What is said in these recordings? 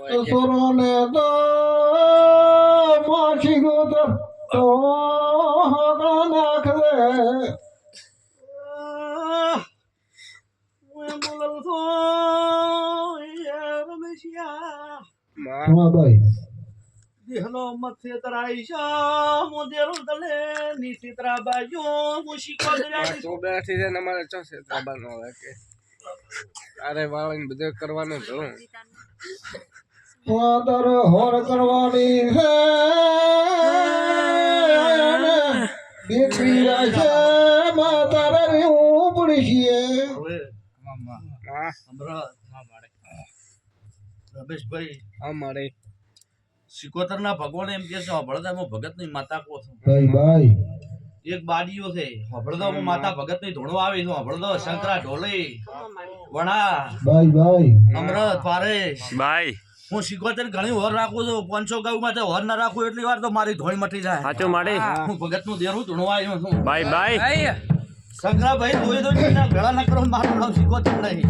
સુરોને તો માછી ગોત તો નાખ દે ભાઈ દેહનો મથે તરાઈશા મોદેરો તલે નીતિત્રા બાજો મુશીકો દરાઈ તો બેઠી છે ને અમારે ચોસે ત્રાબાનો હવે કે અરે વાળીને બધું કરવાનું જ હું વાદર હોર કરવાની હે દીકરી છે માતારે હું પડી છીએ હવે હા અમરત રમેશભાઈ અમારે સિકોતર ના ભગવાન એમ કે છે હબળદામાં ભગત ની માતા કો છો ભાઈ એક બાડીઓ છે હબળદામાં માતા ભગત ની ધોણો આવી છે હબળદો શંકરા ઢોલે વણા ભાઈ અમરત પારેશ બાય હું સિકોતર ઘણી હોર રાખું છું 500 ગાઉ માટે હોર ના રાખું એટલી વાર તો મારી ધોળી મટી જાય સાચું માડે હું ભગત નું દેરું ધોણો આવ્યો છું બાય શંકરાભાઈ દોઈ ના ભેળા ના કરો મારું નામ સિકોતર નહીં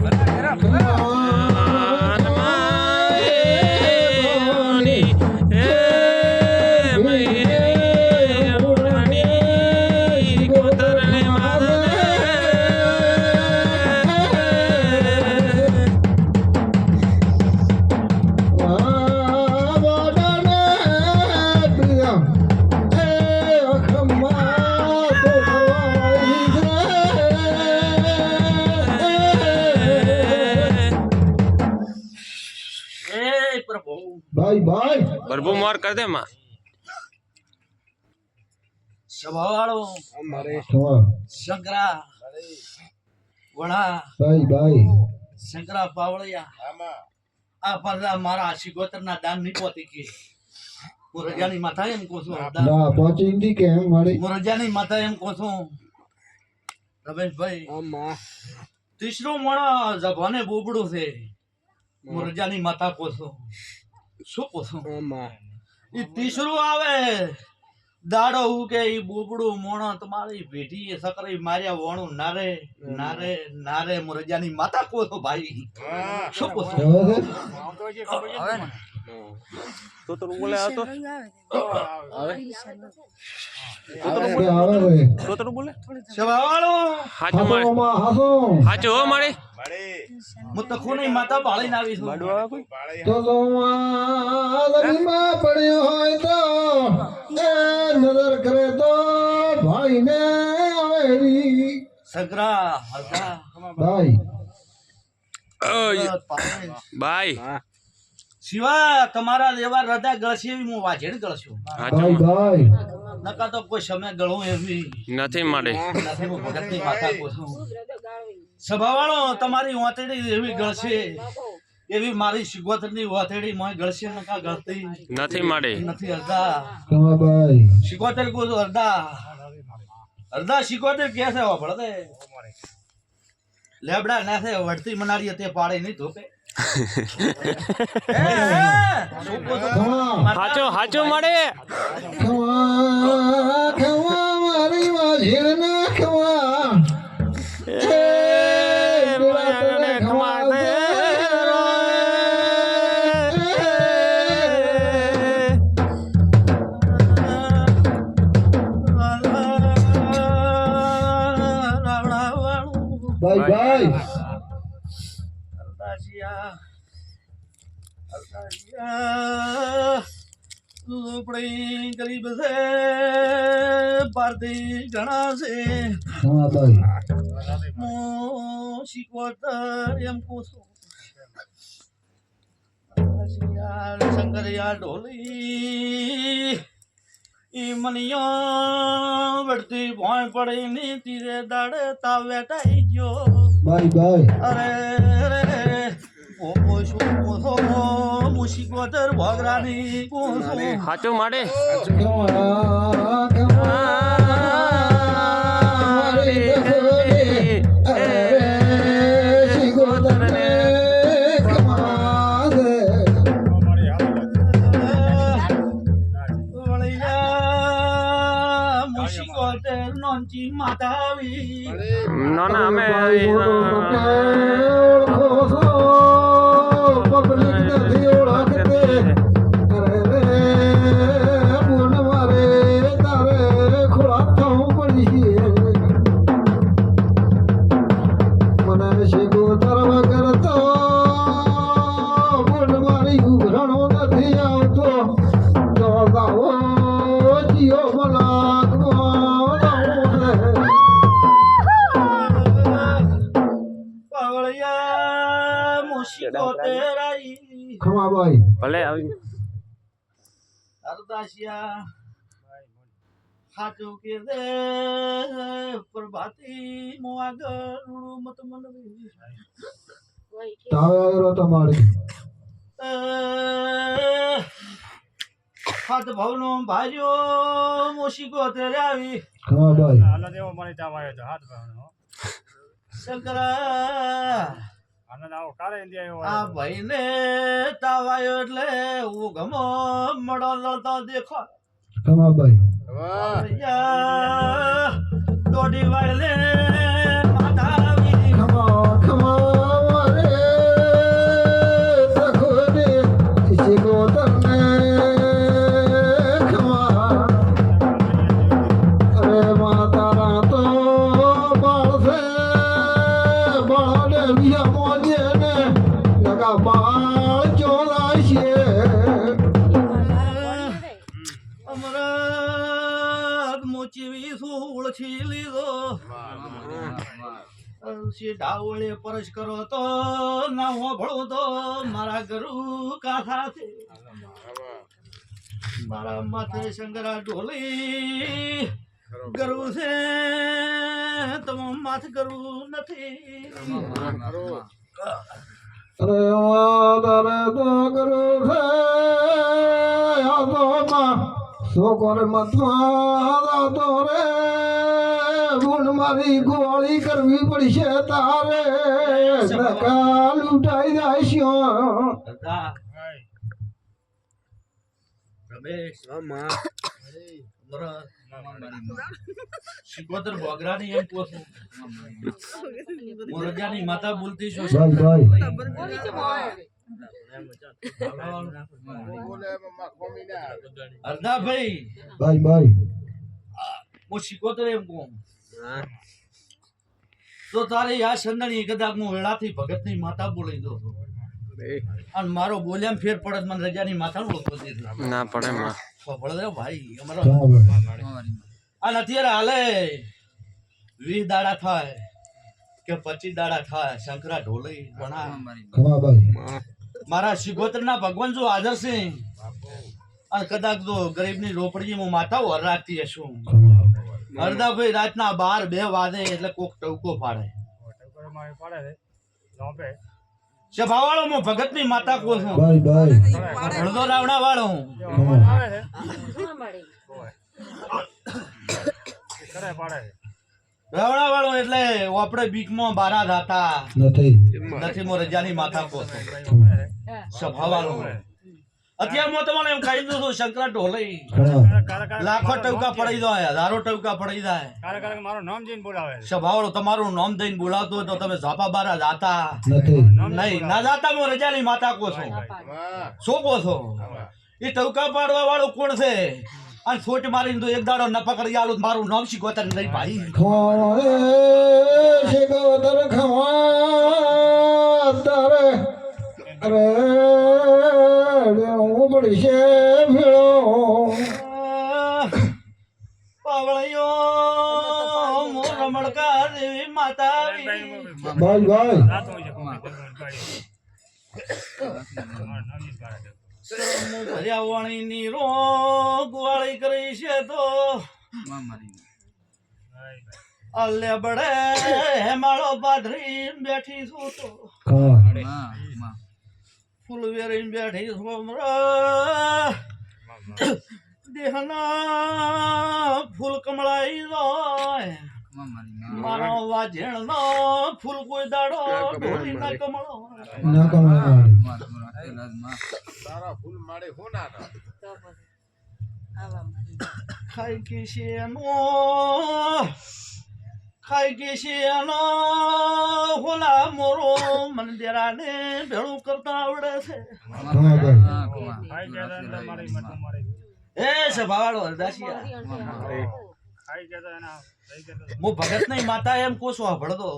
ભાઈ બરબુ મોર કર દે માં સ્વભાવવાળો અમારે શંકરા વણા ભાઈ શંકરા પાવળિયા આ પરલા મારા સિકોતર ના દાન ની પોતી કે હું રજાની માથા એમ કહું છું ના પહોંચી નથી કે એમ મારી હું રજાની માથા એમ કહું છું રમેશભાઈ અમા તીસરું મણ જભાને બોબડું છે હું રજાની માથા કહું છું શું કહું છું અમા એ તીસરું આવે દાડો હું કે ઈ બોબડું મોણો તમારી ભેટી સકરી માર્યા વણું નારે નારે નારે મુરજાની માતા કો છો ભાઈ શું કહો છો તો બોલે આ તો તો બોલે સવાળો હાચું મારે હાચું હો મારે હું તો કોની માતા પાળીને આવી છું બાડુ આવે કોઈ તો માં પડ્યો હોય તો એ નજર કરે તો ભાઈ ને આવેલી સગરા હરદા ભાઈ બાય શિવા તમારા દેવા હૃદય ગળશે એવી હું વાજેડ ગળશું હાચું ભાઈ નકા તો કોઈ સમય ગળું એવી નથી માડે નથી હું ભગતની માતા કહું છું સભાવાળો તમારી વાતડી એવી ગળશે એવી મારી સિકોતરની વાતડી મોય ગળશે નકા ગળતી નથી માડે નથી હરદા ભાઈ સિકોતર કો હરદા હરદા સિકોતર કે છે ભળદે લેબડા ના છે વડતી મનારી તે પાડે નહીં ધોપે હાચું હાચું માડે ખવા મારી વાઝીર ના ખવા ભાઈ લોપડી ગરીબ છે ભારતી ઘણા છે સિકોતર એમ કહું છું શંકરિયા ઢોલી ઈ મનિયો વળતી ભોય પડી ની તીરે દાડે તાવે ટાઈ ગયો ભાઈ અરે રે ઓ શું કોસો મુશીકોતર ભગરાની કોસો હાચું માડે નોંચી માતા આવી ના ના અમે પબ્લિક નથી ઓળખતી ખમા ભાઈ ભલે આવી અરદાશિયા સાચું કે દે પ્રભાતી મો આગળ મત મનવી તાવે આવ્યો તમારી હાથ ભવનો ભાર્યો મોશીકો તેરે આવી ખમા ભાઈ હાલો દેવો મને ત્યાં આવ્યો હતો હાથ ભાવનો શંકરા આનંદ આવો કાલે ઇન્ડિયા આ આવ્યો ભાઈને તાવ આવ્યો એટલે હું ગમો મળો લડતો દેખો ખમા ભાઈ દોઢી વાળે માતા આવી ખમા ખમા રે સખોને શીખો તમને ખમા અરે માતારા તો બાળશે બાળને વિયા મોજે ને નગા બાળ ચોરાશે અમરત મોચી ઓળખી લીધો ડાવળે પરશ કરો તો ના હોભળો તો મારા ગરુ કાથાથી મારા માથે શંકરા ઢોલી ગરુ છે તમે માથે ગરુ નથી અરે તારે તો કરું છે આસોમાં છોકર મતમાં તો રે ગુણ મારી ગોળી કરવી પડશે તારે નકા લૂંટાઈ જાય રમેશ આમાં શિકોતર બોગરાની એમ પોસું મોરજાની માતા બોલતી શું ભાઈ અર્ધા ભાઈ ભાઈ હું શિકોતર એમ કહું તો તારે આ સંદણી કદાચ હું વેળાથી ભગતની માતા બોલી દઉં છું અને મારો બોલ્યામ ફેર પડે મને રજાની માથાનું ઓળખો દીધું ના પડે માં ભળે ભાઈ અમારો ખમા અને અત્યારે હાલે 20 દાડા થાય કે 25 દાડા થાય શંકરા ઢોલી ભણા ભાઈ મારા શિગોતરના ભગવાન જો હાજર છે અને કદાચ તો ગરીબની રોપડીમાં માતાઓ હર રાખતી હશું હરદાભાઈ રાતના 12-2 વાગે એટલે કોક ટવકો પાડે પડે છે લોપે સભાવાળો હું ભગતની માતા કહું છું ભાઈ હળદો રાવણા વાળો આવે છે કરે પડે છે રાવણા વાળો એટલે આપણે બીકમાં બારા જાતા નથી નથી મો રજાની માતા કહું છું સભાવાળો અત્યારે હું તમને એમ કહી દઉં છું શંકરા ઢોલઈ લાખો ટવકા પડી જાય હજારો ટવકા પડી જાય કાલે કાલે મારું નામ જઈને બોલાવે છે સભાવાળો તમારું નામ દઈને બોલાવતો હોય તો તમે ઝાપા બારા જાતા નથી નહીં ના જાતા હું રજાની માતા કહો છો શું કહો છો એ ટવકા પાડવા વાળું કોણ છે અને છોટ મારીને તો એક દાડો ન પકડી આલું મારું નામ શીખવતા નહીં ભાઈ ખમા શિકોતર ખમા તારે અરે હું પડશે ભેળો પાવળિયો મોર રમણકા દેવી માતા આવી. ભાઈ રાત હોય છે મારું નામ જ કરે છે ભર્યાવાણીની રોગ વાળી કરી છે તો અલ્લે બડે હેમાળો પાથરી બેઠી છું તો ફૂલ વેરી બેઠી છું હમણાં. દેહના ફૂલ કમળાઈ જાય મારો વાજેણનો ફૂલ કોઈ દાડો ઢોળી ના કમળો ના કમાય ખાઈ કેશિયાનો હોલા મોરો મંદિરાને ભેળું કરતા આવડે છે. ખાઈ ગયા હતા અંદર મારી મત મારી એ સભાવાળો હરદાસિયા ખાઈ ગયા હતા એના લઈ ગયા હતા હું ભગત નહીં માતા એમ કોશો ભળતો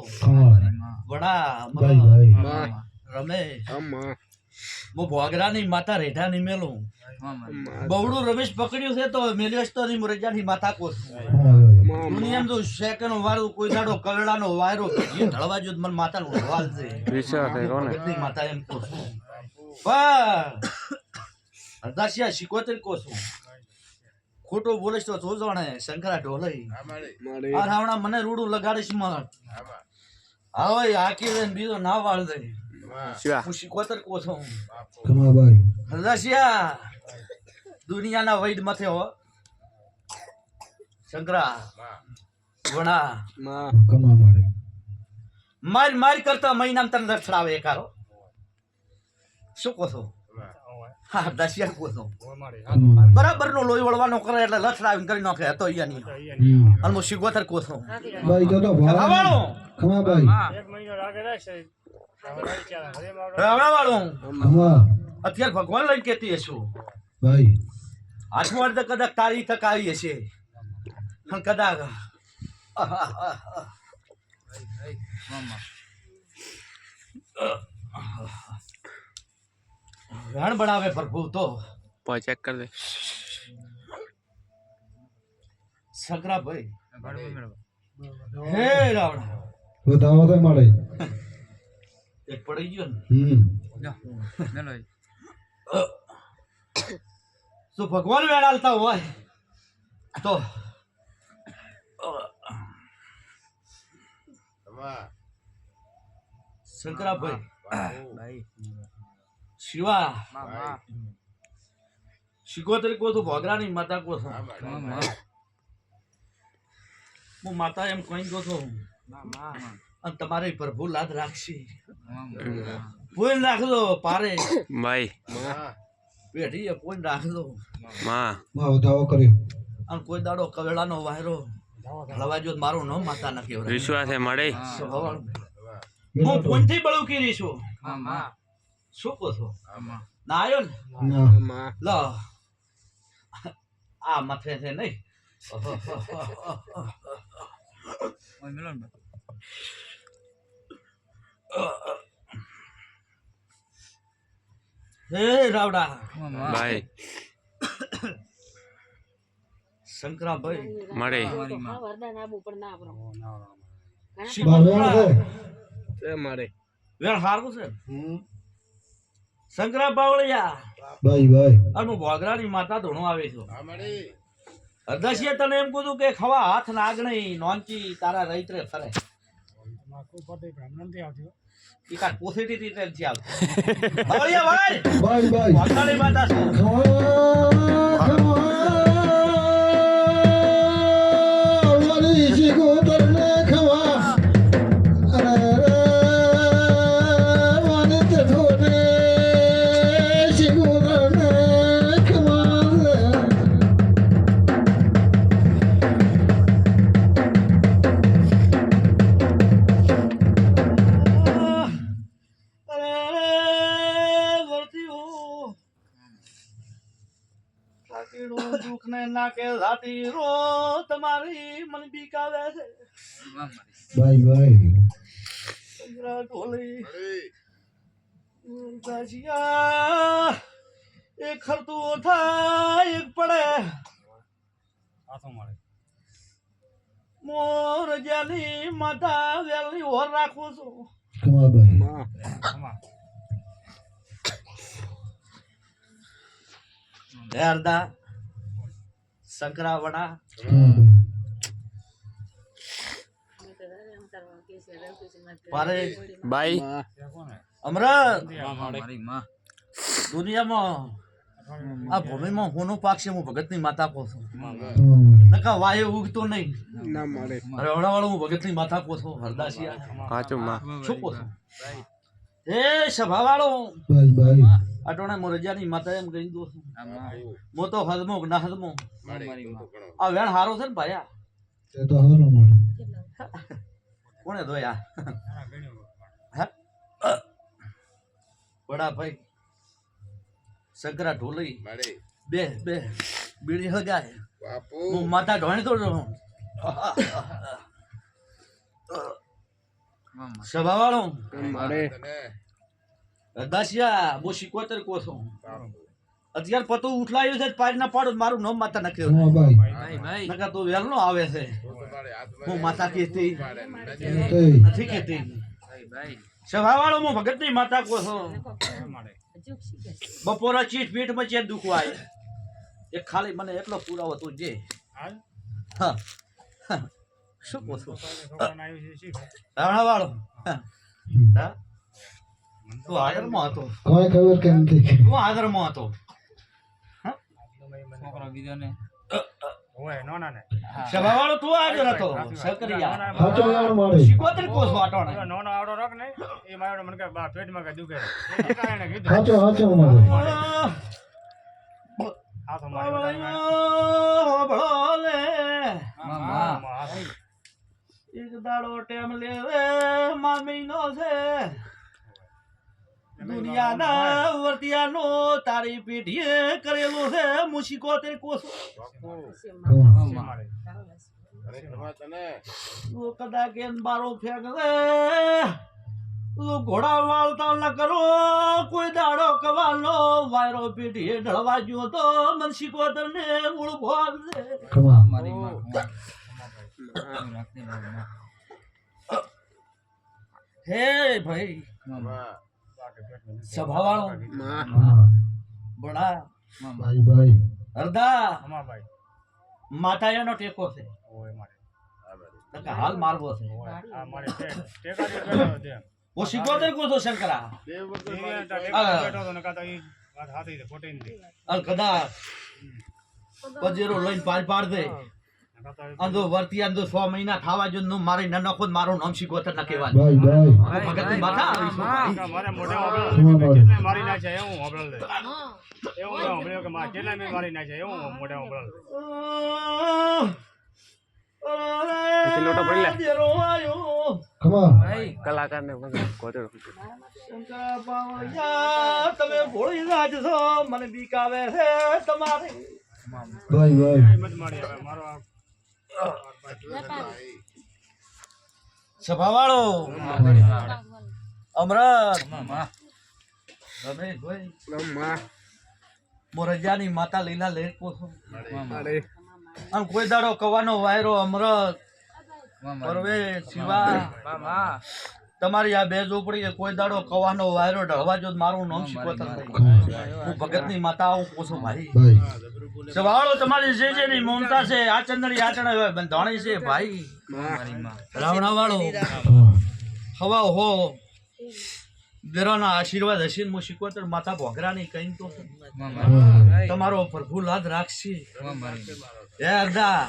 વડા ભાઈ રમેશ હું ભોગરાની માતા રેઠાની મેલું બવડું રમેશ પકડ્યું છે તો મેલ્યો તો ની મુરજાની માતા કોસ દુનિયામાં તો સેકન્ડ વાળું કોઈ દાડો કલડાનો વાયરો જે ઢળવા જો મને માતાનો હવાલ છે વિશ્વાસ છે કોને ભગતની માતા એમ કોસ હરદાસિયા શિકોતર કો છું ખોટો બોલીશ તો જોજોણે શંકરા ઢોલઈ મારી આ રાવણા મને રૂડું લગાડીશ મત હવે હાકી દે બીજો ના વાળ દે શિવા હું શિકોતર કો છું કમાભાઈ હરદાસિયા દુનિયાના વૈદ મથે હો શંકરા વણા માં કમા મળે માર માર કરતા મહિનામાં તને લથડાવે એકારો શું કહો છો હા હરદાસિયા કો છો કમા બરાબર નો લોહી વળવાનો કરે એટલે લથડાવીને કરી નાખે હતો અહીંયા અને હું શિકોતર કો છું ભાઈ જો તો ભાવ હવાળો કમાભાઈ હવાળો કમા અત્યારે ભગવાન લઈને કેતી હશું ભાઈ આઠમો અર્ધ કદાચ તારી તક આવી હશે પણ કદાચ રણ બનાવે પ્રભુ તો પોય ચેક કર દે શંકરાભાઈ હે રાવણ બતાવો તો મળે એક પડી ગયો ને તો ભગવાન વેળાલતા હોય તો શંકરાભાઈ શિવા શિકોતરી કો તો ભોગરાની માતા કો છો હું માતા એમ કઈ ગયો છો અને તમારે પ્રભુ લાદ રાખશી પોઈન રાખજો પારે ભાઈ પેઢી પોઈન રાખજો માં માં બતાવો કર્યો અને કોઈ દાડો કવેળાનો વાયરો હળવાજો મારું નામ માતા ન કહેવાય વિશ્વાસે મળે હું પોઈનથી બળું કરી છું શું કહો છો ના આવ્યો ને ના માં લો આ મથે છે નહીં હે રાવડા ભાઈ શંકરાભાઈ મળે બાવળ તે મારે વેણ હારું છે શંકરા બાવળિયા ભાઈ ભાઈ અને હું ભોગરાની માતા ધોણો આવે છું હરદાસિયા તને એમ કીધું કે ખવા હાથ નાગણી નોંચી તારા રૈત્રે ફરે ઈકા પોસેટી થી નથી આવતો બાવળિયા ભાઈ ભાઈ ભાઈ ભોગરાની માતા છું તમારી મન બીકાવે છે ભાઈ ભાઈ શંકરા ઢોલી દાજિયા એક ખરતું થાય એક પડે મોર જ્યાંની માતા વેલની ઓર રાખું છું કમાભાઈ માં હરદા શંકરાવડા પારે ભાઈ અમરત દુનિયામાં આ ભૂમિમાં હોનું પાક છે હું ભગતની માતા કહું છું નકા વાયુ ઉગતો નહીં ના મારે રવડા વાળો હું ભગતની માતા કહું છું હરદાસિયા સાચું માં શું કહું છું એ સભા વાળો ભાઈ ભાઈ અટોણે મોરજાની માતા એમ કહી દઉં છું મો તો હદમો ના હદમો આ વેણ હારો છે ને ભાયા તે તો હારો મળે કોણે ધોયા બડા ભાઈ શંકરા ઢોલઈ બે બે બીડી હગાય હું માતા ઢોણી તો સભા વાળો મારે દાસિયા બો શિકોતર કો છો અત્યારે પતો ઉઠલાયું છે પાડીના પાડો મારું નામ માતા ન કહેવાય કમાભાઈ નકા તો વેલ નો આવે છે હું માતા કહેતી નથી કહેતી સભા વાળો હું ભગત ની માતા કો છો બપોરા ચીટ પીઠમાં ચેક દુખવા આવે એક ખાલી મને એટલો પુરાવો તું જે હાલ હા હા. શું કહું છું છોકરાને આવ્યું છે શીખ રાવણા વાળો હા તું હાજરમાં હતો કોઈ ખબર કેમ નથી તું હાજરમાં હતો છોકરો બીજો ને હોય નોના ને સભા વાળો તું હાજર હતો સકરિયા હાચો લાવણ મારે શીખોતર કોસ વાટોને નોનો આવડો રોક ને એ મારો મને કે બા પેટમાં કે દુખે એ કારણે કીધું હાચો મારે હાથો મારી ભળોલે મામા એક દાડો ટેમ લેવે મામીનો છે દુનિયાના વર્તિયાનો તારી પેઢીએ કરેલું છે મુશીકો તે કોસ તું કદાચ એન બારો ફેંક દે તું ઘોડા વાળતા ન કરો કોઈ દાડો કવાનો વાયરો પેઢીએ ઢળવા ગયો તો મન શીખોતર ને મૂળ ભોગ દે હે ભાઈ સભા વાળો બડા ભાઈ હરદા ભાઈ માતાયાનો ટેકો છે હોય મારે નકર હાલ મારવો છે આ મારે ટેકા દે બેઠો છે ઓ શીખોતર કોસો શંકરા બેઠો તો નકા તો ઈ વાત હાથી ખોટી નથી અલ કદા પજેરો લઈને પાડ દે નકા તો અંદો વર્તી અંદો 6 મહિના થાવા જો નું મારી નનો ખુદ મારો નામ શીખોતર ન કહેવાનું ભાઈ ભગતની માથા આવી છું ભાઈ. મારે મોઢે હોબળો કેટલા મારી નાખે એવું હોબળો લે એવું મેં હોબળ્યો કે માં કેટલા મેં મારી નાખે એવું મોઢે હોબળો લે પછી લોટો પડી લે. દેરો આયો. કમા કલાકાર ને કોતર શંકરા બાવળિયા, તમે ભોળી રાજ છો મને બીક આવે છે તમારે ભાઈ મત મારી હવે મારો આ સભા વાળો અમરત રમેશભાઈ મોરજાની માતા લીલા લેટ પોછો આમ કોઈ દાડો કવાનો વાયરો અમરત પરવેશ શિવા તમારી આ બે ઝોપડી કોઈ દાડો કવાનો વાયરો ઢળવા જો મારું નામ શીખવતા હું ભગતની માતા આવું પોછું ભાઈ ભાઈ સવાળો તમારી જે જેની મમતા છે આ ચંદરી આચરણ બંધાણી છે ભાઈ રાવણા વાળો હવા હો દેરાના આશીર્વાદ હશે ને હું શીખવતર માતા ભોગરાની કઈ તો તમારો પ્રભુ લાદ રાખશે એ અરદા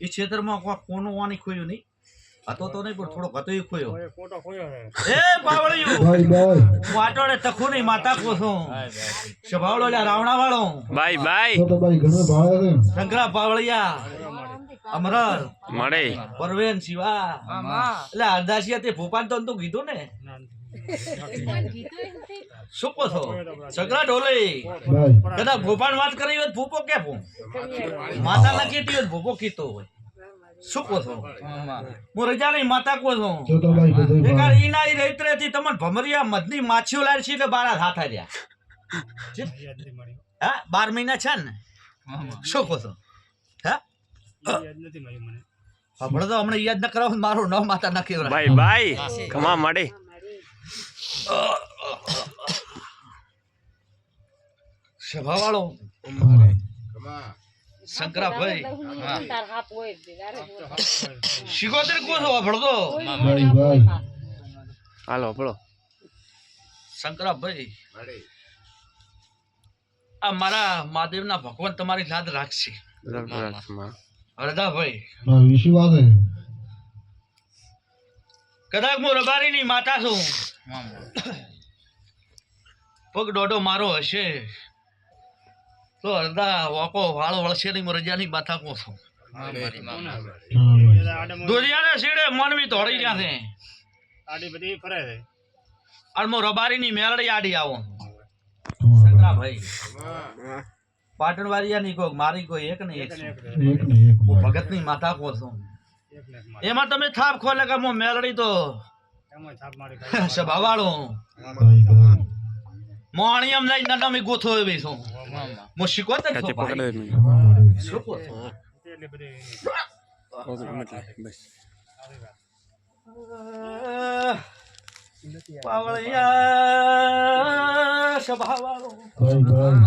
એ ક્ષેત્રમાં કોઈ કોનું વાની ખોયું નહીં હતો તો નહીં પણ થોડો હતો એ ખોયો કોઈ ફોટો ખોયો છે એ પાવળિયું ભાઈ વાટોડે તખુની માતા કોસો સભાવળો લ્યા રાવણા વાળો બાય તો ભાઈ ઘણો ભાળે છે શંકરા પાવળિયા અમરર મળે પરવેન શિવા એટલે અરદાસિયા તે ભોપાલ તો નતું કીધું ને શું કહો છો સગરા ઢોલે ભાઈ કદાચ ભોપાલ વાત કરી હોય તો ભૂપો કે ભૂ માતા ના કીધી હોય તો ભૂપો કીધો હોય શું કહો છો હું રજાની માતા કહો છું જો તો ભાઈ બધે એકાર ઈના ઈ રૈત્રેથી તમને ભમરિયા મધની માછીઓ લાવી છે એટલે બારા હાથ રહ્યા યાદ નથી મારી હા 12 મહિના છે ને શું કહો છો હા યાદ નથી મારી મને હમણાં તો હમણાં યાદ ન કરાવો મારું નામ માતા ન કહેવાય બાય કમા મળે સભા વાળો શંકરાભાઈ શિકોતર કો છો ભળતો ભાઈ હાલો પળો શંકરાભાઈ આ મારા મહાદેવના ભગવાન તમારી લાદ રાખશે હરદાભાઈ ભાઈ વિશ્વાસ છે કદાચ હું રબારીની માતા છું પગ દોડો મારો હશે તો અડધા વાકો વાળો વળશે નહીં રજાની માથા કો છું દોરિયાને શેડે માનવી ધોળી ગયા છે આડી બધી ફરે છે અને હું રબારીની મેલડી આડી આવું શંકરાભાઈ પાટણવારિયાની કોઈ મારી કોઈ એક ને એક છું. એક ને એક હું ભગતની માતા કો છું એક ને એક માર એમાં તમે થાપ ખોલે કે હું મેલડી તો એમાં છાપ મારી ખાઈ સભાવાળો ભાઈ ભાઈ મોણિયમ લઈ નનમી ગોથો એવી છું હું શીખોતર છું કાચે પકડે ભાઈ. નહીં શું કહો છો? એટલે બધી મતલબ બસ સારી વાત પાવળિયા સભાવાળો ભાઈ ભાઈ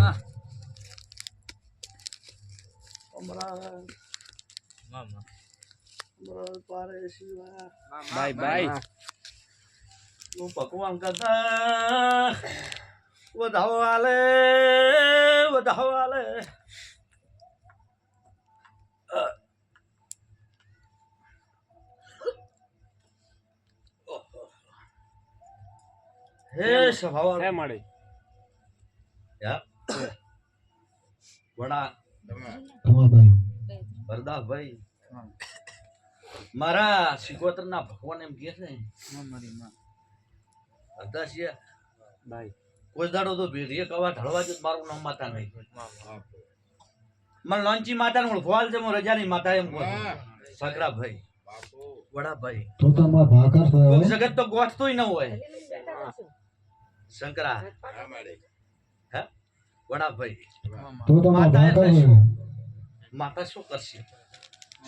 અમરાવત પારે શિવા બાય બાય નું ભગવાન કરતા વધાવો આલે હે સભાવાળો હે મળી યા વડા ખમાભાઈ વરદાસભાઈ મારા શિકોતર ના ભગવાન એમ કે છે વરદાસિયા બાય કોઈ દાડો તો ભેરીએ કવા ઢળવા જ મારું નામ માતા નહીં મને લોંચી માતા નું ફોલ છે હું રજાની માતા એમ કહું સગરાભાઈ વડાભાઈ તો તમારા ભાકર થયો કોઈ જગત તો ગોઠતોય ન હોય શંકરા હે વડાભાઈ તો તમારા માતા ભાકર એટલે થયો શું? માતા શું કરશે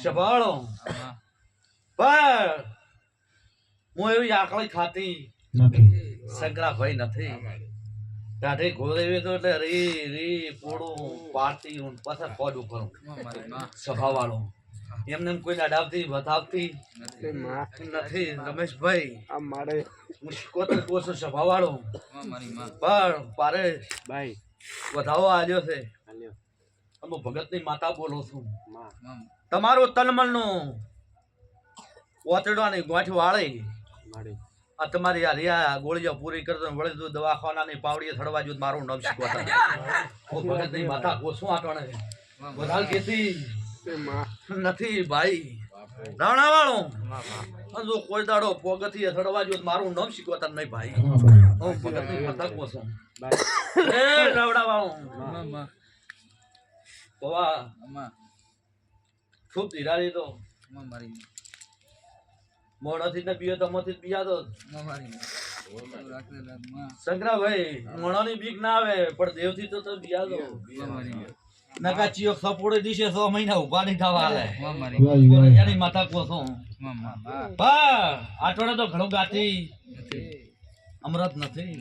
સભાળો પણ હું એવી આકળી ખાતી નથી શંકરાભાઈ નથી કાઢે ગોળેવી તો એટલે રી રી પોડું પાડતી હું પાછા ખોડું કરું સભાવાળો એમને એમ કોઈ અડાવતી બતાવતી નથી રમેશભાઈ આ મારે હું શીખોતર કહું છું સભાવાળો પણ પારે બાય વધાવો આવ્યો છે હાલ્યો હું ભગતની માતા બોલું છું માં તમારું તનમનનું ઓતડવાની ગોઠ વાળી મળી આ તમારી આ રિયા ગોળીઓ પૂરી કરતો વળી તું દવાખાનાની પાવડીએ થડવા જો મારું નામ શીખવતા હું ભગતની માતા કોશું આટવાને વધારે કેતી નથી ભાઈ રાણા વાળો જો કોઈ દાડો પોગથી થડવા જો મારું નામ શીખવતા નહીં ભાઈ ખમાભાઈ હું ભગતની માતા કોશું બાય એ રાવડા વાળો પવા ખૂબ ધીરારી તો મોડાથી ને પીયો તો મોથી પીયા તો શંકરાભાઈ મોણાની બીક ના આવે પણ દેવથી તો બિયા દો નકા ચિયો સપોડે દિશે 100 મહિના ઉભા નહીં થવા હાલે ભાઈ ભાઈ એની માતા કોસો બા આટોડે તો ઘણું ગાતી અમરત નથી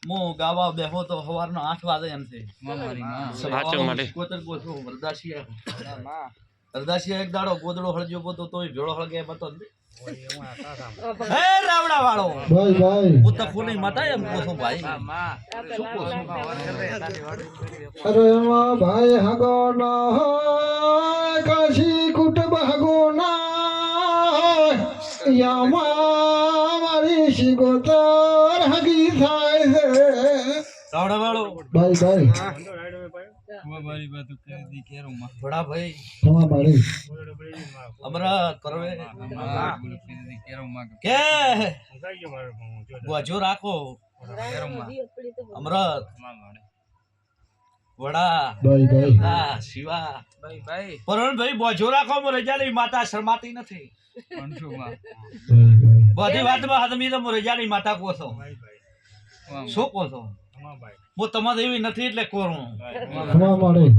મો ગાવા બેહો તો સવારનો 8 વાગે એમ છે સાચું મળે. કોતર કોસો વરદાસિયા એક દાડો ગોદડો હળજો પોતો તોય ભેળો હળગે બતો હે રાવડા વાળો ભાઈ ભાઈ હું તો ફૂલી માતા એમ કોસો ભાઈ શું કોસો? અરે માં ભાઈ હગો ના હોય કાશી કુટુંબ હગો ના હોય યામાં મારી શિકોતર હગી થાય છે રાવડા વાળો ભાઈ ભાઈ થોડા ભાઈ ખમાભાઈ અમરત કરવે કે ગોજો રાખો અમરત વડા ભાઈ ભાઈ આ શિવા પરણભાઈ બોજો રાખો મો રજાની માતા શરમાતી નથી ભાઈ ભાઈ બધી વાતમાં હાથમી તો મો રજાની માતા કહો છો શું કહો છો હું તમારે એવી નથી એટલે કોરું ખમાભાઈ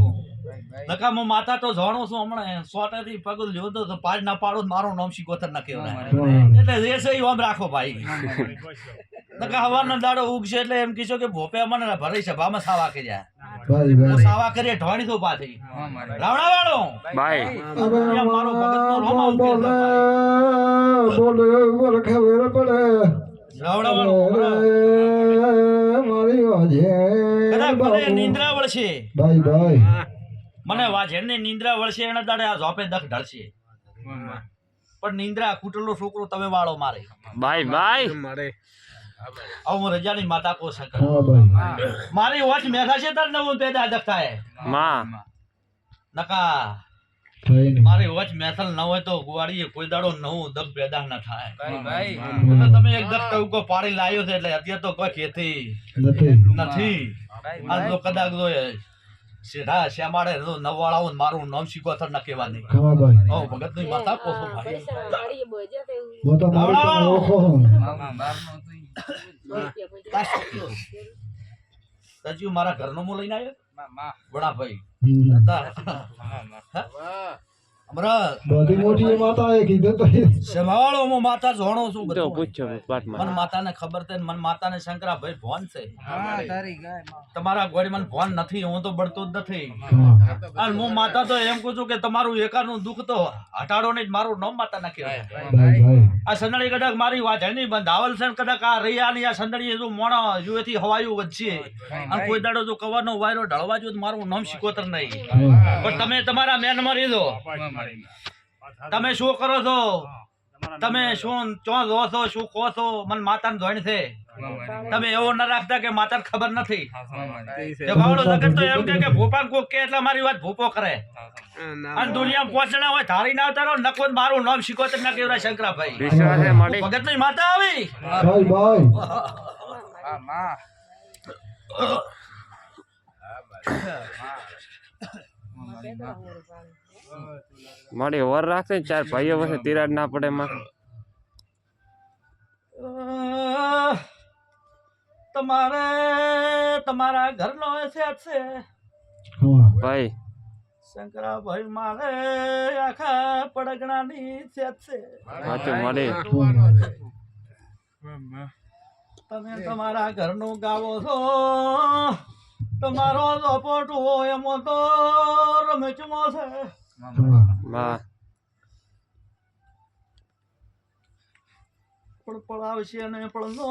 નકા હું માતા તો જાણું છું હમણાં સોટેથી પગ જોતો તો પાડ ના પાડો તો મારું નામ શીખોતર ના કહેવાય એટલે જે છે ઈ ઓમ રાખો ભાઈ નકા હવાનો દાડો ઉગશે એટલે એમ કીધું કે ભોપે મને ભરાઈ સભામાં સાવા કર્યા ભાઈ હું ભાઈ સાવા કરીએ ઢોણી તો પાછી રાવણા વાળો બાય અહીંયા મારો ભગતનો રોમ આવતો હતો બોલે બોલે ખબર પડે રાવણા વાળો મારી વાજે કદાચ મને નિંદ્રા વળશે ભાઈ ભાઈ મને વાજેણની નિંદ્રા વળશે એના દાડે આ ઝોપે દખ ઢળશે પણ નિંદ્રા કુટલો છોકરો તમે વાળો મારે બાય બાય મારે આવું હું રજાની માતા કો શકર હા ભાઈ મારી વોચ મેઘા છે તાર નવું પેદા દખતા માં નકા થઈ નહીં મારી વોચ મેથલ ન હોય તો ગુવાડીએ કોઈ દાડો નવું દગ પેદા ન થાય ભાઈ એટલે તમે એક દગ ટવકો પાડી લાવ્યો છે એટલે અત્યારે તો કોઈ ખેતી નથી નથી આ તો કદાચ તો સીધા શ્યામાડે તો નવાળાઓ મારું નામ શીખોતર ના કહેવાની ખમાભાઈ ઓ ભગતની માતા કોસો ભાઈ હું તો મારી પાસે ઓળખો છું તાજુ મારા ઘરનો મો લઈને આવ્યો વડાભાઈ હમ. હતા બરાબર બધી મોટી માતાએ કીધું તો સંભાળો હું માતા જોણો છું તો બધું. પૂછ્યો મને પાઠમાં માતાને ખબર છે ને મને માતાને શંકરાભાઈ ભોન છે તમારા ગોળી મને ભોન નથી હું તો બળતો જ નથી અને હું માતા તો એમ કહું છું કે તમારું એકાનું દુઃખ તો હટાડો નહીં મારું નામ માતા ના કહેવાય ભાઈ ભાઈ આ સંદડી કદાચ મારી વાત નહીં બંધાવલ છે ને કદાચ આ રૈયાની આ સંદડી જો મોણા યુએથી હવાયું વધશે અને કોઈ દાડો જો કવાનો વાયરો ઢળવા જો તો મારું નામ શિકોતર નહીં પણ તમે તમારા મેનમાં રહેજો તમે શું કરો છો તમે શું ચો જો છો શું કહો છો મને માતાને જોઈન છે તમે એવો ન રાખતા કે માતાને ખબર નથી જે બાવળો જગત તો એમ કે ભોપાલ કોક કે એટલે મારી વાત ભૂપો કરે અને દુનિયામાં પહોંચણા હોય ધારી ના આવતા રહો નકો મારું નામ શિકોતર ના કેવરા શંકરાભાઈ વિશ્વાસે મળી ભગત ની માતા આવી ભાઈ ભાઈ મળી વર રાખશે ને ચાર ભાઈઓ પાસે તિરાડ ના પડે માં તમારે તમારા ઘરનો સેટ છે ભાઈ શંકરાભાઈ મારે આખા પડગણાની સેટ છે સાચું મળી તમે તમારા ઘરનું ગાવો છો તમારો ઝોપોટો એમાં તો રમેચમો છે માં પણ પડાવશે અને પડનો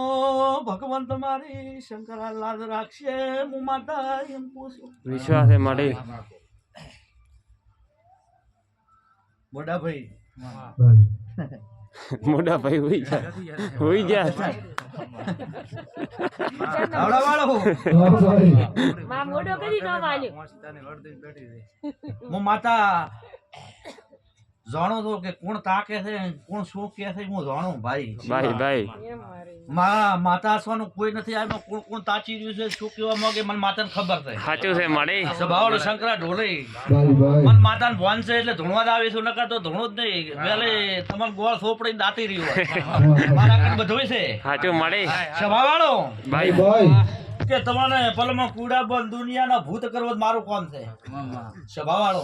ભગવાન તમારી શંકરા લાજ રાખશે હું માતા એમ પૂછું વિશ્વાસે મળી મોટા ભાઈ ભાઈ મોટા ભાઈ હોઈ જા આવડા વાળો હા ભાઈ માં મોઢો કરી ન વાલ્યો હું માતા જાણો છો કે કોણ તાકે છે કોણ શું કે છે હું જાણું ભાઈ ભાઈ ભાઈ એમ મારી માતા હસવાનું કોઈ નથી આવ્યું કોણ કોણ તાચી રહ્યું છે શું કેવા માંગે મને માતાને ખબર છે સાચું છે મળી સ્વભાવનો શંકરા ઢોલે ભાઈ ભાઈ મન માતાને ભોન છે એટલે ધૂણવા જ આવીશું નકર તો ધૂણું જ નહીં વેલે તમારે ગોળ સોપડી દાતી રહ્યું હોય મારા કણ બધું છે સાચું મળી સ્વભાવવાળો ભાઈ ભાઈ ભાઈ કે તમારે પલમાં કુડા બંધ દુનિયાના ભૂત કરવો જ મારું કામ છે સ્વભાવવાળો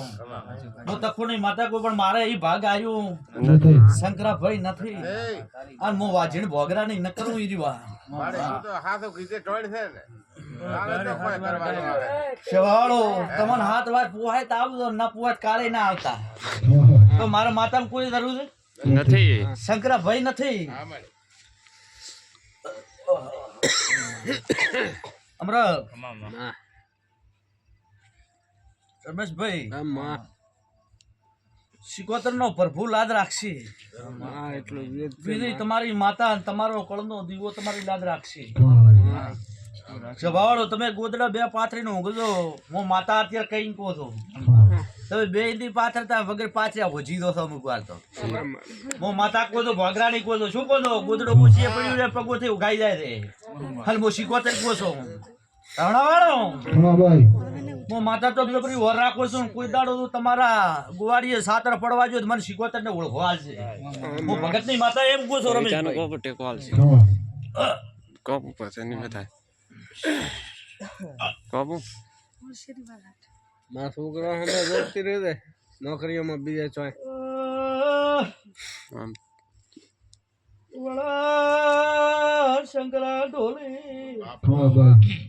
હું તખુની માતા કોઈ પણ મારે એ ભાગ આવ્યું નથી શંકરાભાઈ નથી અને હું વાજીણ ભોગરા નહીં ન કરું ઈ રીવા સ્વભાવવાળો તમને હાથ વાત પોહાય તો આવજો ના પોહાય તો કાળે ના આવતા તો મારા માતામાં કોઈ જરૂર છે નથી શંકરાભાઈ નથી અમરા રમેશભાઈ શિકોતર નો પ્રભુ લાદ રાખશે બીજી તમારી માતા અને તમારો કળનો દીવો તમારી લાદ રાખશે સ્વભાવવાળો તમે ગોદડા બે પાથરી નું ઊંઘજો હું માતા અત્યારે કઈ કહો છો તમે બે દી પાથરતા વગર પાછા ભજી દો છો અમુક વાર તો હું માતા કહો છો ભોગરાની કહો છો શું કહો છો ગોદડો પૂછીએ પડ્યું છે પગોથી ઉગાઈ જાય છે હાલ હું શિકોતર કહો છો રણાવાળો હા ભાઈ હું માતા તો બધી વર રાખો છું કોઈ દાડો તો તમારા ગુવાડીએ સાતર પડવા જો મને શિકોતર ને ઓળખો હાલશે હું ભગત ની માતા એમ કહું છું ચાનો રમેશભાઈ કોપ ટેકો હાલશે હા કોપ પાસે નહીં બતાય કોપ મારા છોકરા હમણાં જોતી રહે છે નોકરીઓમાં બીજા ચોય આમ વડા શંકરા ઢોલે હા ભાઈ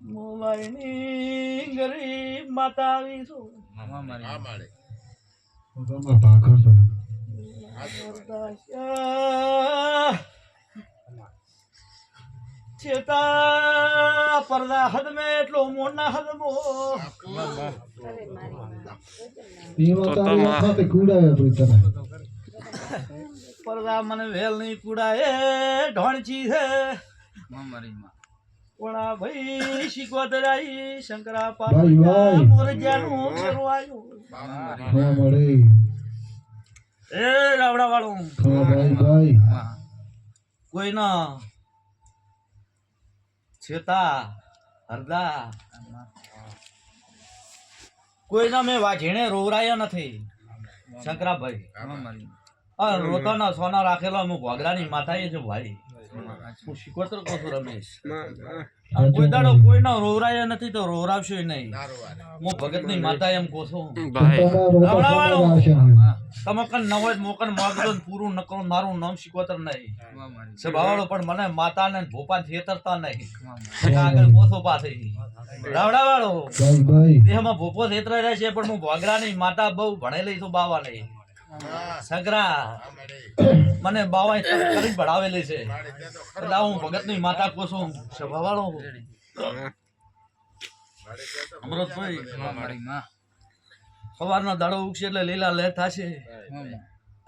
મોબાઈની ગરીબ માતા આવી છું તમે ભાખર છો ચેતા પરદા હદ મે એટલો મોના હદ મો એમાં તારી સાથે કુડાય ભાઈ તને પરદા મને વેલ નહીં કુડાય ઢોણચી છે ઓણા ભાઈ શીખવતર આવી શંકરા ભાઈ, ભાઈ. પાર્વતી મોરજાનું ઘેરું આવ્યું હા મળી એ રાવડા વાળું હા ભાઈ ભાઈ કોઈના છેતા હરદા કોઈના મેં વાઘીણે રોવરાયા નથી શંકરાભાઈ આ રોતાના સોના રાખેલો હું ભોગરાની માથાએ છું ભાઈ હું શીખવતર કહું છું રમેશ આ કોઈ દાડો કોઈનો રોવરાયો નથી તો રોવરાવશો નહીં. હું ભગતની માતા એમ કહું છું. ભાઈ રાવણાવાળો. તમે કન નવો જ મોકન માગજો ને પૂરું ન કરો મારું નામ શીખવતર નહીં. સ્વભાવવાળો પણ મને માતા ને ભોપા છેતરતા નહીં. આગળ પોસો પાસે રાવણાવાળો દેહમાં ભોપો છેતરાઈ રહે છે પણ હું ભોગરાની માતા બહુ ભણેલી છું બાવા નહીં. સગરા મને બાવા કરી ભણાવેલી છે એટલે હું ભગતની માતા કહું છું. સ્વભાવવાળો અમૃતભાઈ સવારનો દાડો ઉગશે એટલે લીલા લહેર થશે.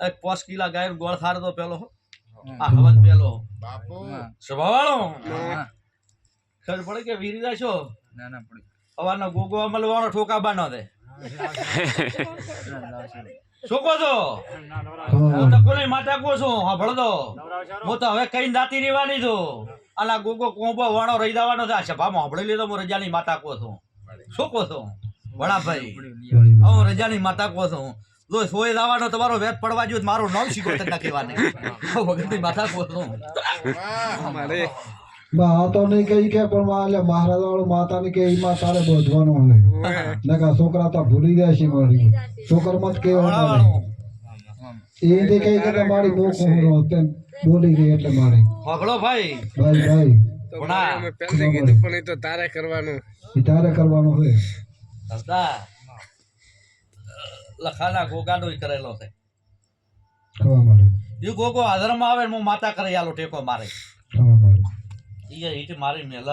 એક 5 કિલા ગાય ગોળ ખાર તો પેલો આ હવન પેલો સ્વભાવવાળો ખબર પડે કે વીરી જાશો સવારનો ગોગો અમલવાળો ઠોકા બાનો દે શું કહો છો? હું તો કોની માતા કહું છું. હા ભળદો હું તો હવે કઈ દાતી રહેવાની છું. આલા ગોગો કોંબો વાણો રહી જવાનો છે. આ સભામાં સાંભળી લીધો હું રજાની માતા કહું છું. શું કહો છો વડાભાઈ? હું રજાની માતા કહું છું. જો સોય લાવવાનો તમારો વેત પડવા જોઈએ મારું નામ શીખો ના કહેવાની. ભગતની માતા કહું છું. આ તો નહીં કઈ કે પણ એટલે મહારાજ વાળું માતા ની કે એમાં તારે બોધવાનું હોય ને કા છોકરા તો ભૂલી જાય છે મારી છોકર મત કેવા એ કઈ કે મારી મોખ બોલી ગઈ એટલે મારી સાંભળો ભાઈ. ભાઈ તો મેં પહેલી કીધું પણ એ તો તારે કરવાનું. એ તારે કરવાનું હોય. દાદા લખાના ગોગાનો ય કરેલો છે. ખવા મળે એ ગોગો હાજરમાં આવે ને હું માતા કરી આલો ટેકો મારે. ખવા મળે ઈ ઈટ મારી મેલ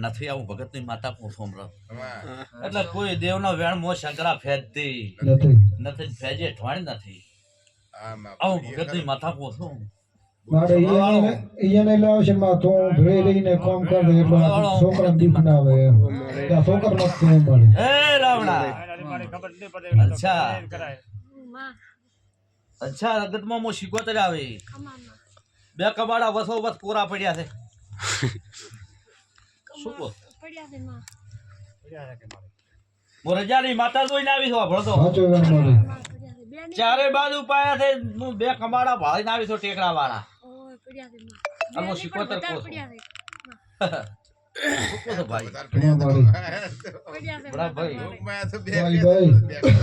નથી. આવું ભગતની માતા પૂછું એટલે કોઈ દેવનો વેણ મો શંકરા ફેજતી નથી નથી ફેજે ઠવાણી નથી. આવું ભગતની માતા પૂછું. મારે એને લાવશે માં તો ભેળે રહીને કામ કરે એટલે છોકરા દીપ ના આવે ત્યાં છોકર મત કેવું મળે. હે રાવણા મારી ખબર નહીં પડે અચ્છા કરાય અચ્છા રગતમાં મો શીખોતર આવી. 2 કબાડા વસો વસ પૂરા પડ્યા છે. શું કહો? હું રજાની માતા જોઈને આવી છું. ભળતો સાચો વેણ મળે. ચારે બાજુ પાયા છે. હું 2 કબાડા ભાળીને આવી છું ટેકરા વાળા. હું શીખોતર કહું છું. શું કહો છો ભાઈ? ખવા મળે બરાબર ભાઈ. ભાઈ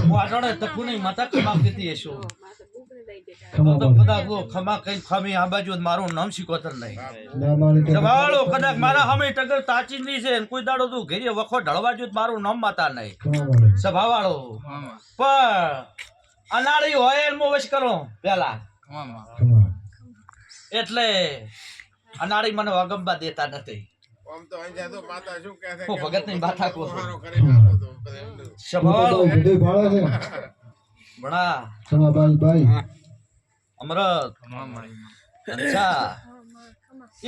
હું આટોડે તકુની માતા ખમા કીધી હશું. ખવા તો મળે કદાચ ખમા કઈ ખમી આ બાજુ મારું નામ શીખોતર નહીં. ના મારી તો જવાળો કદાચ મારા હમે ટગર તાચી ની છે ને કોઈ દાડો તું ઘેરી વખો ઢળવા જો મારું નામ માતા નહીં. ખવા મળે સભાવાળો પણ અનાળી હોય એમ વશ કરો પેલા ખવા એટલે અનાળી મને અગંબા દેતા નથી. હું ભગતની માથા કહું છું. સભાવાળો વિજય ભાળે છે ભણા ખવા ભાઈ અમરત અચ્છા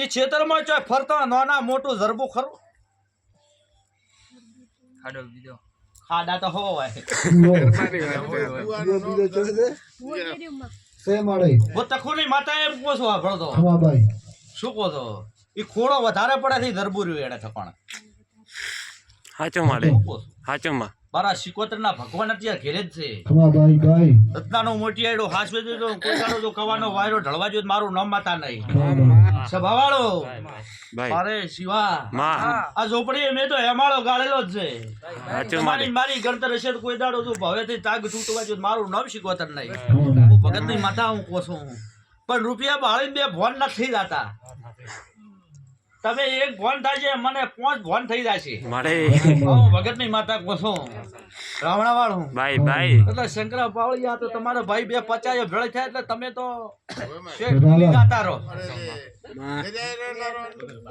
એ ખેતરમાં ચોય ફરતા નાના મોટું જરબું ખરું ખાડા તો હોય. સે મળે હું તખુની માતા એમ કહું છું. ભણતો ખવા ભાઈ શું કહો છો? એ ખોડો વધારે પડે છે ધરબુ રહ્યું એને થપાણ. સાચું મળે શું કહો છો? સાચું માં મારા શિકોતર ના ભગવાન અત્યારે ઘેરે જ છે. ખવા ભાઈ રત્નાનો મોટી આયડો હાસવે જો કોઈ દાડો જો કવાનો વાયરો ઢળવા જો મારું નામ માતા નહીં. ખવા સભાવાળો ભાઈ અરે શિવા માં આ ઝોપડી મેં તો હેમાળો ગાળેલો જ છે. સાચું મારી મળે મારી ગણતર હશે તો કોઈ દાડો જો ભવેથી તાગ તૂટવા જો મારું નામ શિકોતર નહીં. ખવા હું ભગતની માતા હું કહું છું. પણ રૂપિયા બાળી 2 ભોન નથી જતા. તમે એક ભોન થાય છે મને 5 ભોન થઈ જશે. મળે હું ભગતની માતા કહું છું. રાવણા વાળું ભાઈ એટલે શંકરા પાવળિયા તો તમારો ભાઈ 2 પચાયો ભેળ થાય એટલે તમે તો શેઠ ભૂલી જાતા રહો.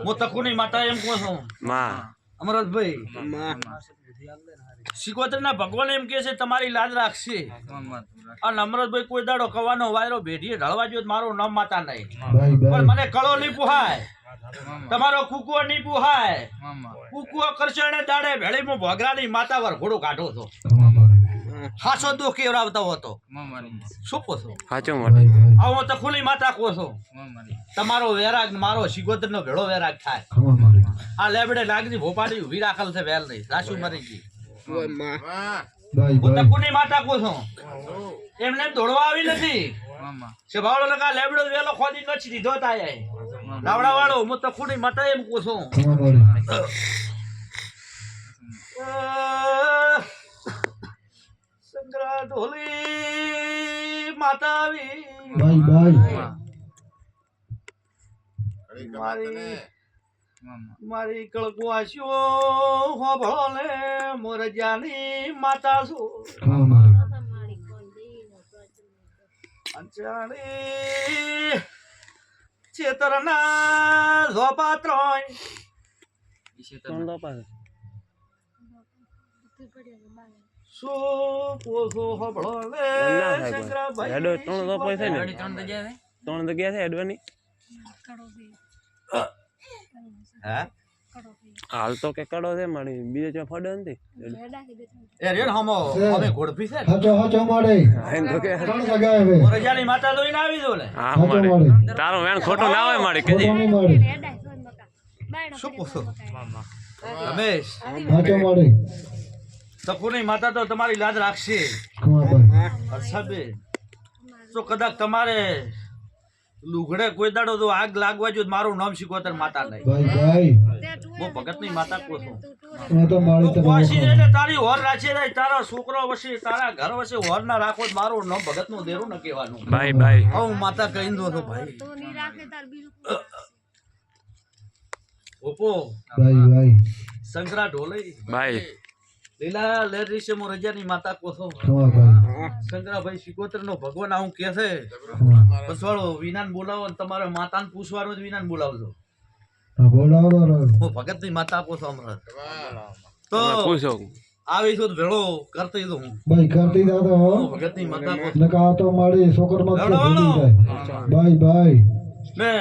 હું તકુની માતા એમ કહું છું. માં અમરતભાઈ શિકોતરના ભગવાન એમ કહે છે તમારી લાજ રાખશે. અને અમરતભાઈ કોઈ દાડો કવાનો વાયરો ભેઢીએ ઢળવા જો મારું નામ માતા નહીં. પણ મને કળો નહીં પુહાય તમારો કુકુઓ નહીં પુહાય. કુકુઓ કરશો એને દાડે ભેળીમાં ભોગરાની માતા વરઘોડું કાઢો છો. હાસો દુઃખ કેવડાવતો હતો. શું કહો છો? સાચું મળે આવો તો ખુલ્લી માતા કહો છો. તમારો વેરાગ મારો શિકોતર નો ભેળો વેરાગ થાય. આ લેબડે લાગની ભોપાડી ઉભી રાખેલ છે વેલ નહીં રાશુ મરી ગઈ. હું તો કુની માતા કહું છું. એમને દોડવા આવી નથી. સ્વભાવનો લગા લેબડો વેલો ખોદી નથી દીધો થાય. રાવણા વાળો હું તો ખૂણી માતા એમ કહું છું ખમા મારી સંગ્રા ઢોલી માતા આવી ભાઈ ભાઈ મારી મારી કળકવાસીઓ હોભળો ને મોરજાની માતા છું ખમા મારી અંચાણી ચેતરના ઝોપા ત્રણ શું પોસો હોભળો ને હેડો શંકરાભાઈ 3 રોપાય છે ને 3 જગ્યા છે હેડવાની હા હાલ તો કે કડો છે મારી બીજે ચો ફડે નથી એ રેન હમો અમે ઘોડપી છે હાચો હાચો મારે એમ તો કે ત્રણ જગ્યાએ હવે મોરજાની માતા જોઈને આવી દો ને હા હાચો મારી મારે તારું વેણ ખોટું ના હોય મારી કેજી ખોટો નહીં મારે શું પૂછો રમેશ હાચો મારે સકુની માતા તો તમારી લાજ રાખશે ખમા ભાઈ અરસાબે તો કદાચ તમારે લુગડે કોઈ દાડો જો આગ લાગવા જો મારું નામ શીખોતર માતા નહીં ભાઈ ભાઈ હું ભગતની માતા કહું છું હું તો મારી તું તને વાસી ઓળખાણ. એટલે તારી હોર રાખી રહી તારા છોકરો વસે તારા ઘર વસે હોર ના રાખો તો મારું નામ ભગત નું દેરું ન કહેવાનું બાય બાય હું માતા કહી દો છો ભાઈ ઓપો ભાઈ ભાઈ શંકરા ઢોલઈ બાય લીલા લેરી છે મો રજાની માતા કોસો ખમા ભાઈ શંકરાભાઈ સિકોતર નો ભગવાન આવું કે છે ખમા. પછવાડો વિનાન બોલાવો ને તમારે માતાને પૂછવાનું જ વિનાન બોલાવજો હા, બોલાવો હું ભગતની માતા આપો છો હમણાં તો પૂછો આવીશું તો ભેળો કરતી દઉં હું ભાઈ કરતી દાદો હો ભગતની માતા આપો નકા આ તો મારી છોકર માં તો ભૂલી જાય ભાઈ ભાઈ ને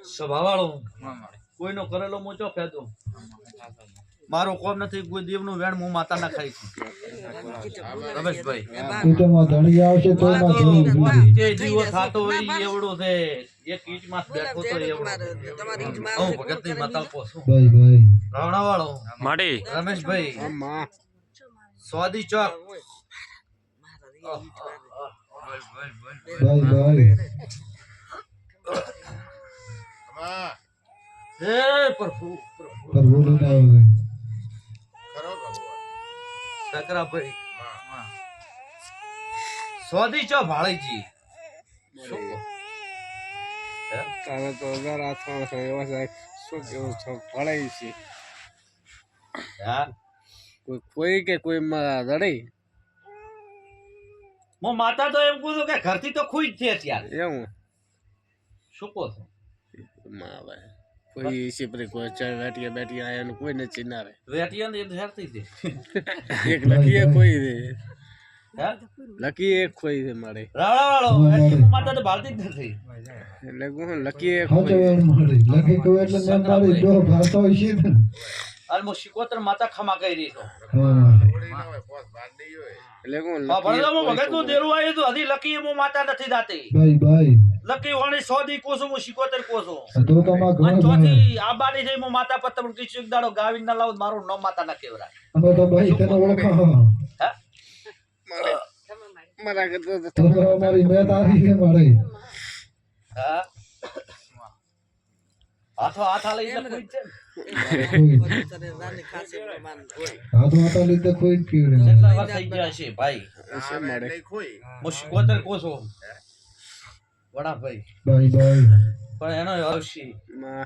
સ્વભાવવાળો કોઈનો કરેલો મોચો ફેતો મારો કોમ નથી કોઈ દેવનું વેણ હું માતા ના ખાઈ છું રમેશભાઈ તું તો માં ધણી આવશે તો માં ધણી ભૂલી તે દીવો થાતો હોય ઈ એવડો છે એક ઈંચ માં બેઠો તો એવડો હું ભગતની માતા આપો છું ભાઈ ભાઈ રાવણાવાળો માડી રમેશભાઈ માં સ્વાદી ચોક ભાઈ ભાઈ હે પ્રભુ પર બોલી ના આવે શકરાભાઈ સ્વાદી ચો ભાળીજી શું કહો? હે? તારે તો 1000 હાથમાં છે એવા સાહેબ શું કેવું છો ભળાઈ છે હા કોઈ કે કોઈ માં રડી હું માતા તો એમ કહું છું કે ઘરથી તો ખુશ છે અત્યારે એવું શું કહો છો માં ભાઈ કોઈ સિપરી કોઈ ચાર વેટિયા બેટિયા આયા ને કોઈ ને ચિનારે વેટિયા ને હેરતી છે એક લકીએ કોઈ દે હે લકી એક કોઈ છે મારે રાવણાવાળો એટલી માતા તો ભાળતી જ નથી એટલે હું લકી એક હાચો વેણ મારી લખી કહું એટલે ને મારી જો ભાતો હોય છે ને અને હું શિકોતર માતા ખમા કરી રહી છું હા એટલે હું હા ભલે હું ભગત નું દેરું આવ્યું હતું હજી લકી હું માતા નથી જાતી ભાઈ ભાઈ લકી વાણી 100 દી કોસું હું શિકોતર કોસું તો તો માં અને ઘણો ભાઈ ચોથી આ બાની થઈ હું માતા પર તમને કીધું એક દાડો ગાવીને ના લાવું મારું નામ માતા ના કેવરાય અમે તો ભાઈ તને ઓળખાવો હે મારા કરતા તો તો મારી મેં તારી છે મારે હા હાથો હાથ લઈ એટલે કોઈ છે હાથો હાથો લીધે કોઈ જ પીવડે કેટલા વાર થઈ ગયા છે ભાઈ છે મારે હું શિકોતર કોસું વડા ભાઈ ભાઈ ભાઈ પણ એનો આવશે માં